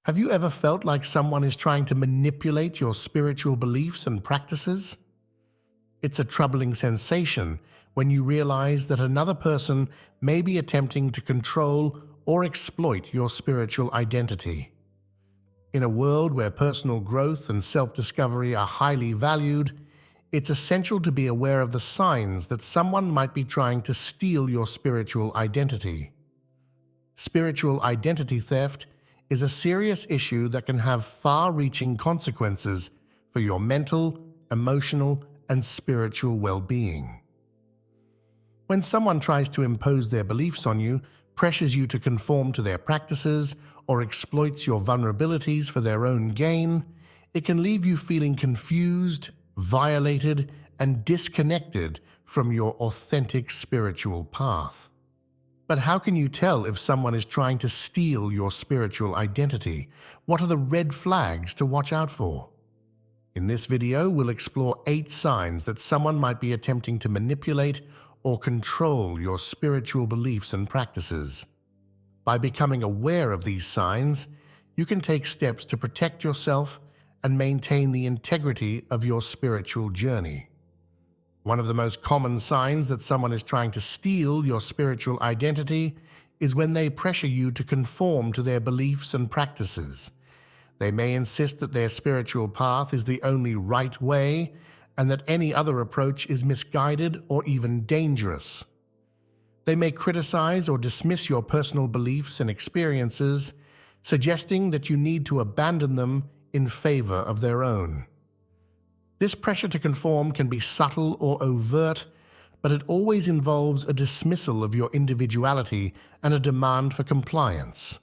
Have you ever felt like someone is trying to manipulate your spiritual beliefs and practices? It's a troubling sensation when you realize that another person may be attempting to control or exploit your spiritual identity. In a world where personal growth and self-discovery are highly valued, it's essential to be aware of the signs that someone might be trying to steal your spiritual identity. Spiritual identity theft is a serious issue that can have far-reaching consequences for your mental, emotional, and spiritual well-being. When someone tries to impose their beliefs on you, pressures you to conform to their practices, or exploits your vulnerabilities for their own gain, it can leave you feeling confused, violated, and disconnected from your authentic spiritual path. But how can you tell if someone is trying to steal your spiritual identity? What are the red flags to watch out for? In this video, we'll explore 8 signs that someone might be attempting to manipulate or control your spiritual beliefs and practices. By becoming aware of these signs, you can take steps to protect yourself and maintain the integrity of your spiritual journey. One of the most common signs that someone is trying to steal your spiritual identity is when they pressure you to conform to their beliefs and practices. They may insist that their spiritual path is the only right way and that any other approach is misguided or even dangerous. They may criticize or dismiss your personal beliefs and experiences, suggesting that you need to abandon them in favor of their own. This pressure to conform can be subtle or overt, but it always involves a dismissal of your individuality and a demand for compliance.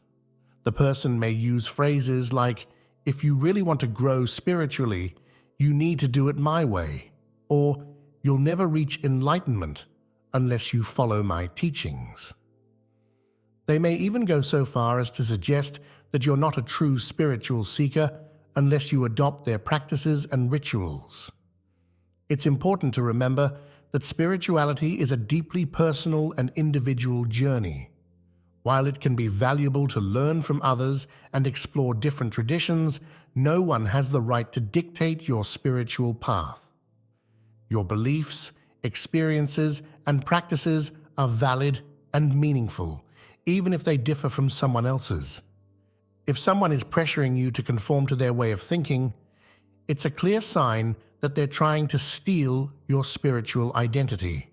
The person may use phrases like, "If you really want to grow spiritually, you need to do it my way," or "You'll never reach enlightenment unless you follow my teachings." They may even go so far as to suggest that you're not a true spiritual seeker unless you adopt their practices and rituals. It's important to remember that spirituality is a deeply personal and individual journey. While it can be valuable to learn from others and explore different traditions, no one has the right to dictate your spiritual path. Your beliefs, experiences, and practices are valid and meaningful, even if they differ from someone else's. If someone is pressuring you to conform to their way of thinking, it's a clear sign that they're trying to steal your spiritual identity.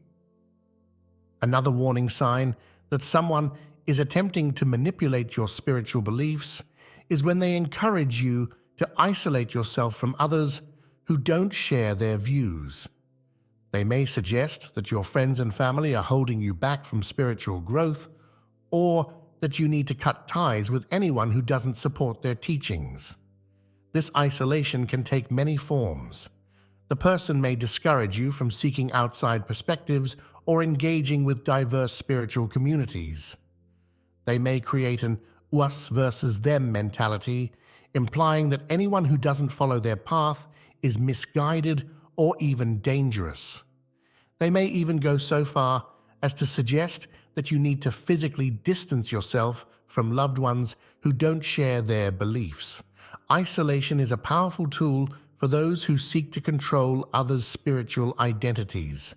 Another warning sign that someone is attempting to manipulate your spiritual beliefs is when they encourage you to isolate yourself from others who don't share their views. They may suggest that your friends and family are holding you back from spiritual growth, or that you need to cut ties with anyone who doesn't support their teachings. This isolation can take many forms. The person may discourage you from seeking outside perspectives or engaging with diverse spiritual communities. They may create an us versus them mentality, implying that anyone who doesn't follow their path is misguided or even dangerous. They may even go so far as to suggest that you need to physically distance yourself from loved ones who don't share their beliefs. Isolation is a powerful tool for those who seek to control others' spiritual identities.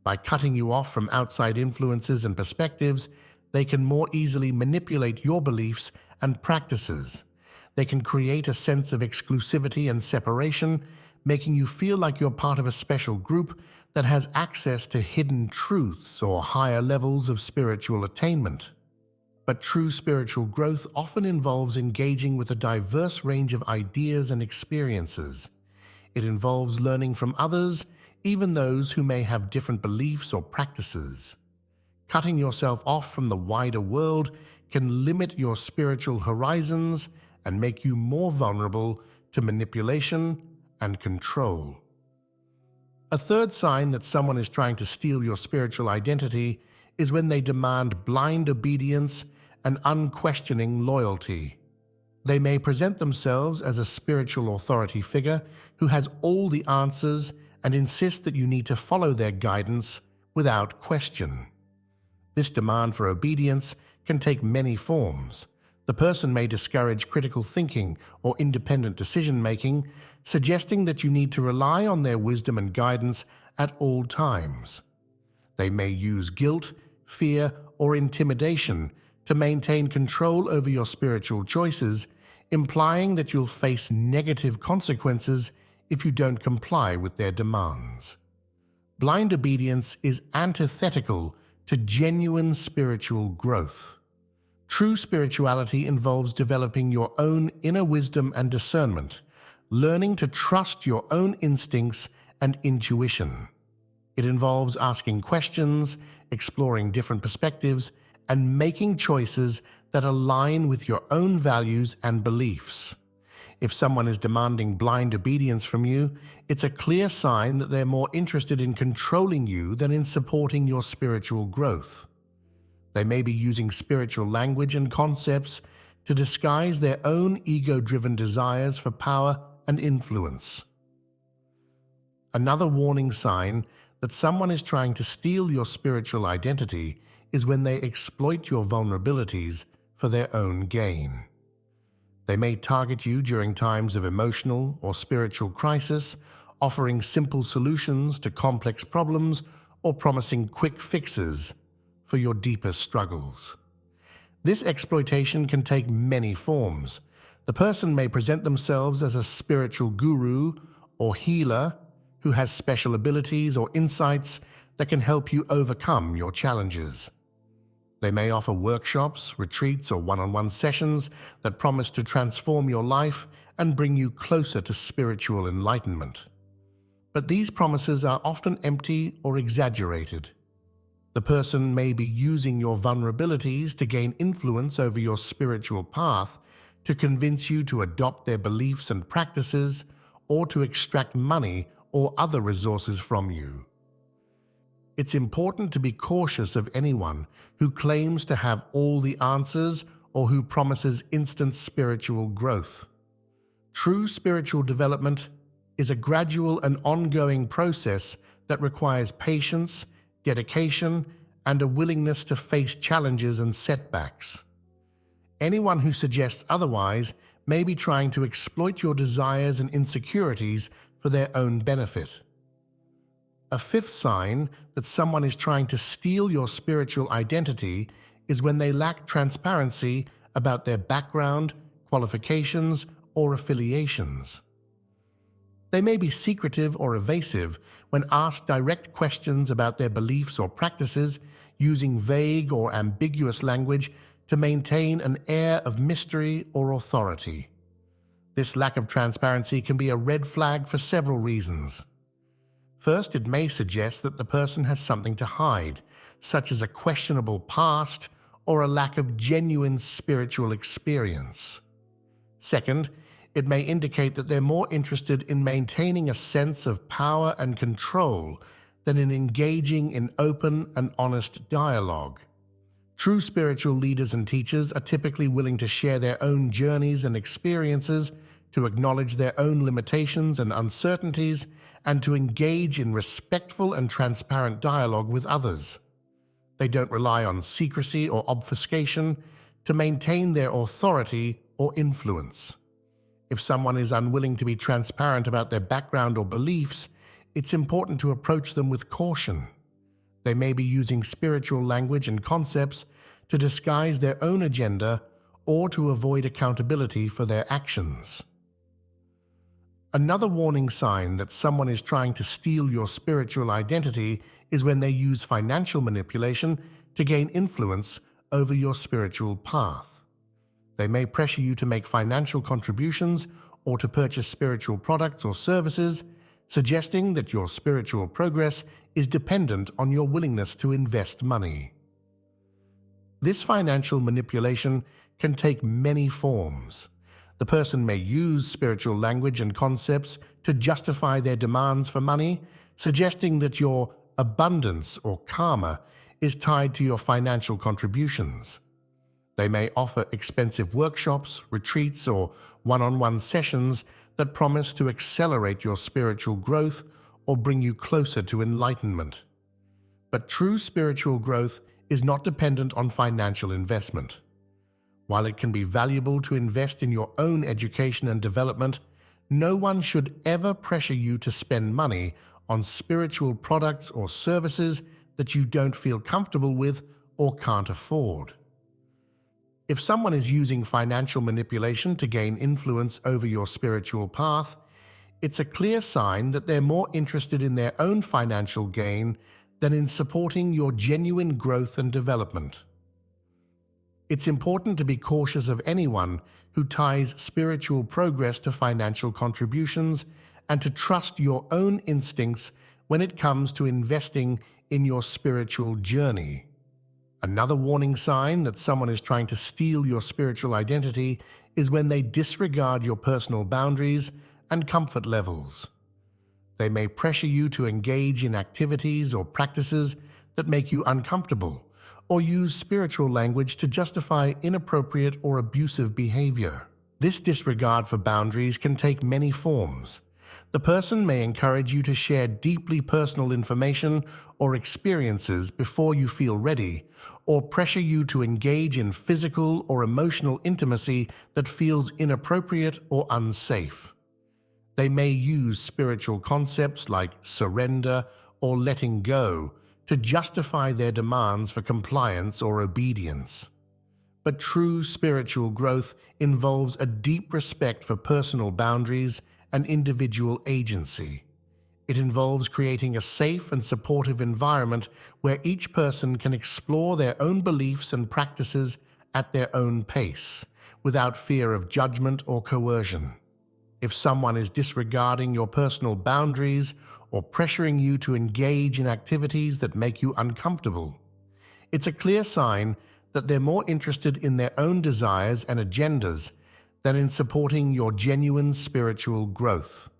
By cutting you off from outside influences and perspectives, they can more easily manipulate your beliefs and practices. They can create a sense of exclusivity and separation, making you feel like you're part of a special group that has access to hidden truths or higher levels of spiritual attainment. But true spiritual growth often involves engaging with a diverse range of ideas and experiences. It involves learning from others, even those who may have different beliefs or practices. Cutting yourself off from the wider world can limit your spiritual horizons and make you more vulnerable to manipulation and control. A third sign that someone is trying to steal your spiritual identity is when they demand blind obedience and unquestioning loyalty. They may present themselves as a spiritual authority figure who has all the answers and insist that you need to follow their guidance without question. This demand for obedience can take many forms. The person may discourage critical thinking or independent decision-making, suggesting that you need to rely on their wisdom and guidance at all times. They may use guilt, fear, or intimidation to maintain control over your spiritual choices, implying that you'll face negative consequences if you don't comply with their demands. Blind obedience is antithetical to genuine spiritual growth. True spirituality involves developing your own inner wisdom and discernment, learning to trust your own instincts and intuition. It involves asking questions, exploring different perspectives, and making choices that align with your own values and beliefs. If someone is demanding blind obedience from you, it's a clear sign that they're more interested in controlling you than in supporting your spiritual growth. They may be using spiritual language and concepts to disguise their own ego-driven desires for power and influence. Another warning sign that someone is trying to steal your spiritual identity is when they exploit your vulnerabilities for their own gain. They may target you during times of emotional or spiritual crisis, offering simple solutions to complex problems or promising quick fixes for your deepest struggles. This exploitation can take many forms. The person may present themselves as a spiritual guru or healer who has special abilities or insights that can help you overcome your challenges. They may offer workshops, retreats, or one-on-one sessions that promise to transform your life and bring you closer to spiritual enlightenment. But these promises are often empty or exaggerated. The person may be using your vulnerabilities to gain influence over your spiritual path, to convince you to adopt their beliefs and practices, or to extract money or other resources from you. It's important to be cautious of anyone who claims to have all the answers or who promises instant spiritual growth. True spiritual development is a gradual and ongoing process that requires patience, dedication, and a willingness to face challenges and setbacks. Anyone who suggests otherwise may be trying to exploit your desires and insecurities for their own benefit. A fifth sign that someone is trying to steal your spiritual identity is when they lack transparency about their background, qualifications, or affiliations. They may be secretive or evasive when asked direct questions about their beliefs or practices, using vague or ambiguous language to maintain an air of mystery or authority. This lack of transparency can be a red flag for several reasons. First, it may suggest that the person has something to hide, such as a questionable past or a lack of genuine spiritual experience. Second, it may indicate that they're more interested in maintaining a sense of power and control than in engaging in open and honest dialogue. True spiritual leaders and teachers are typically willing to share their own journeys and experiences, to acknowledge their own limitations and uncertainties, and to engage in respectful and transparent dialogue with others. They don't rely on secrecy or obfuscation to maintain their authority or influence. If someone is unwilling to be transparent about their background or beliefs, it's important to approach them with caution. They may be using spiritual language and concepts to disguise their own agenda or to avoid accountability for their actions. Another warning sign that someone is trying to steal your spiritual identity is when they use financial manipulation to gain influence over your spiritual path. They may pressure you to make financial contributions or to purchase spiritual products or services, suggesting that your spiritual progress is dependent on your willingness to invest money. This financial manipulation can take many forms. The person may use spiritual language and concepts to justify their demands for money, suggesting that your abundance or karma is tied to your financial contributions. They may offer expensive workshops, retreats, or one-on-one sessions that promise to accelerate your spiritual growth or bring you closer to enlightenment. But true spiritual growth is not dependent on financial investment. While it can be valuable to invest in your own education and development, no one should ever pressure you to spend money on spiritual products or services that you don't feel comfortable with or can't afford. If someone is using financial manipulation to gain influence over your spiritual path, it's a clear sign that they're more interested in their own financial gain than in supporting your genuine growth and development. It's important to be cautious of anyone who ties spiritual progress to financial contributions and to trust your own instincts when it comes to investing in your spiritual journey. Another warning sign that someone is trying to steal your spiritual identity is when they disregard your personal boundaries and comfort levels. They may pressure you to engage in activities or practices that make you uncomfortable, or use spiritual language to justify inappropriate or abusive behavior. This disregard for boundaries can take many forms. The person may encourage you to share deeply personal information or experiences before you feel ready, or pressure you to engage in physical or emotional intimacy that feels inappropriate or unsafe. They may use spiritual concepts like surrender or letting go to justify their demands for compliance or obedience. But true spiritual growth involves a deep respect for personal boundaries and individual agency. It involves creating a safe and supportive environment where each person can explore their own beliefs and practices at their own pace, without fear of judgment or coercion. If someone is disregarding your personal boundaries or pressuring you to engage in activities that make you uncomfortable, it's a clear sign that they're more interested in their own desires and agendas than in supporting your genuine spiritual growth.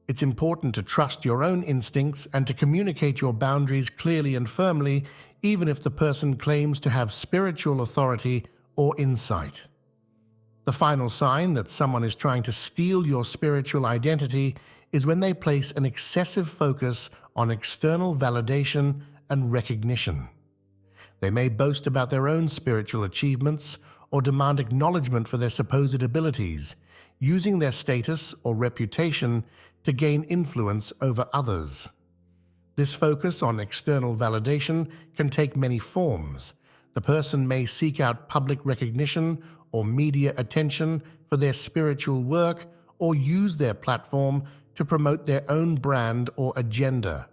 It's important to trust your own instincts and to communicate your boundaries clearly and firmly, even if the person claims to have spiritual authority or insight. The final sign that someone is trying to steal your spiritual identity is when they place an excessive focus on external validation and recognition. They may boast about their own spiritual achievements or demand acknowledgement for their supposed abilities, using their status or reputation to gain influence over others. This focus on external validation can take many forms. The person may seek out public recognition or media attention for their spiritual work, or use their platform to promote their own brand or agenda.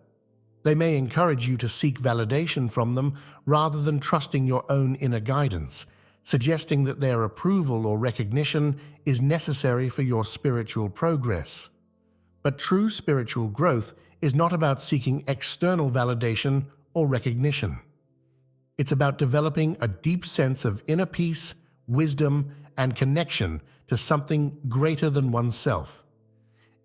They may encourage you to seek validation from them rather than trusting your own inner guidance, suggesting that their approval or recognition is necessary for your spiritual progress. But true spiritual growth is not about seeking external validation or recognition. It's about developing a deep sense of inner peace, wisdom, and connection to something greater than oneself.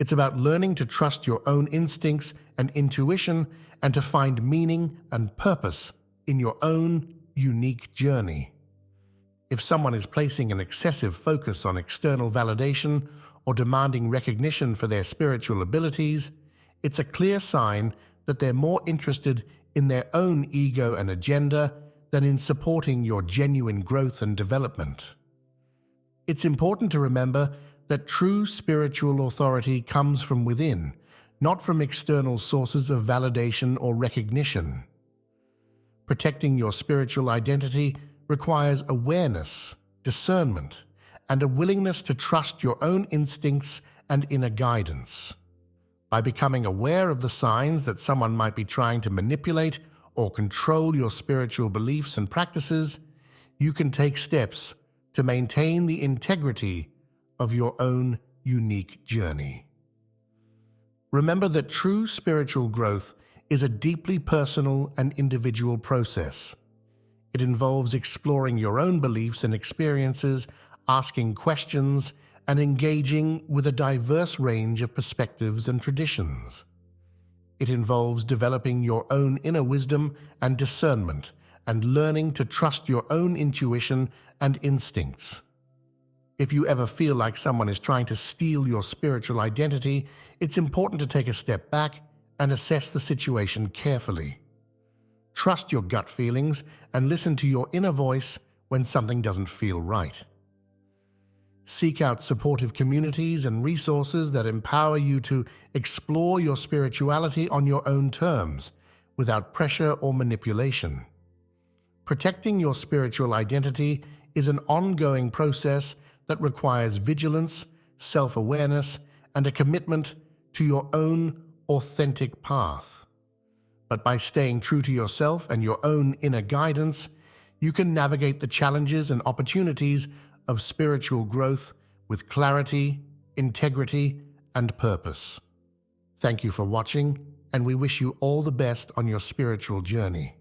It's about learning to trust your own instincts and intuition and to find meaning and purpose in your own unique journey. If someone is placing an excessive focus on external validation or demanding recognition for their spiritual abilities, it's a clear sign that they're more interested in their own ego and agenda than in supporting your genuine growth and development. It's important to remember that true spiritual authority comes from within, not from external sources of validation or recognition. Protecting your spiritual identity requires awareness, discernment, and a willingness to trust your own instincts and inner guidance. By becoming aware of the signs that someone might be trying to manipulate or control your spiritual beliefs and practices, you can take steps to maintain the integrity of your own unique journey. Remember that true spiritual growth is a deeply personal and individual process. It involves exploring your own beliefs and experiences, asking questions, and engaging with a diverse range of perspectives and traditions. It involves developing your own inner wisdom and discernment, and learning to trust your own intuition and instincts. If you ever feel like someone is trying to steal your spiritual identity, it's important to take a step back and assess the situation carefully. Trust your gut feelings and listen to your inner voice when something doesn't feel right. Seek out supportive communities and resources that empower you to explore your spirituality on your own terms, without pressure or manipulation. Protecting your spiritual identity is an ongoing process that requires vigilance, self-awareness, and a commitment to your own authentic path. But by staying true to yourself and your own inner guidance, you can navigate the challenges and opportunities of spiritual growth with clarity, integrity, and purpose. Thank you for watching, and we wish you all the best on your spiritual journey.